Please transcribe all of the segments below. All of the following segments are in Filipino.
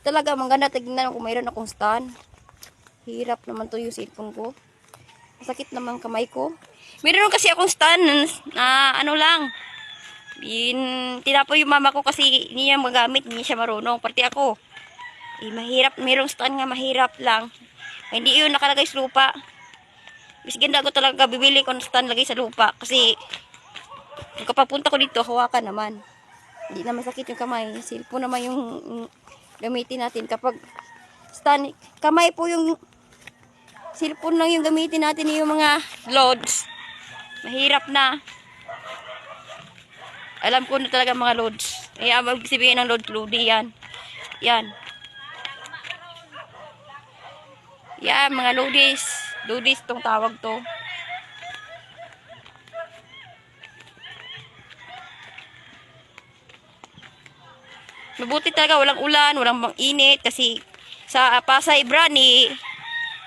talaga maganda tignan kung mayroon akong stand. Hirap naman to yung cellphone ko. Masakit naman kamay ko. Meron kasi akong stand na ano lang. Tinapo yung mama ko kasi hindi niya magamit, hindi siya marunong. Pati ako. Mahirap, merong stand nga mahirap lang. Hindi yun nakalagay sa lupa. Mas ganda ko talaga bibili ko ng stand lagay sa lupa. Kasi pagkapapunta ko dito, hawakan naman. Hindi na masakit yung kamay. Cellphone naman yung gamitin natin. Kapag stand, kamay po yung cellphone lang yung gamitin natin yung mga loads. Mahirap na. Alam ko na talaga mga loads. Kaya magsabihin ng load-loady yan. Yan. Yan, mga loadies. Loadies tong tawag to. Mabuti talaga walang ulan, walang init kasi sa Pasay brand ni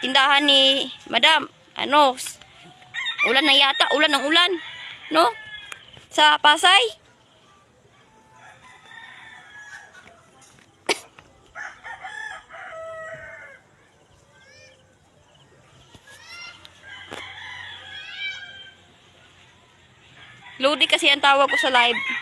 tindahan ni Madam, ano, ulan na yata, ulan ng ulan, no? Sa Pasay. Lodi kasi ang tawag ko sa live.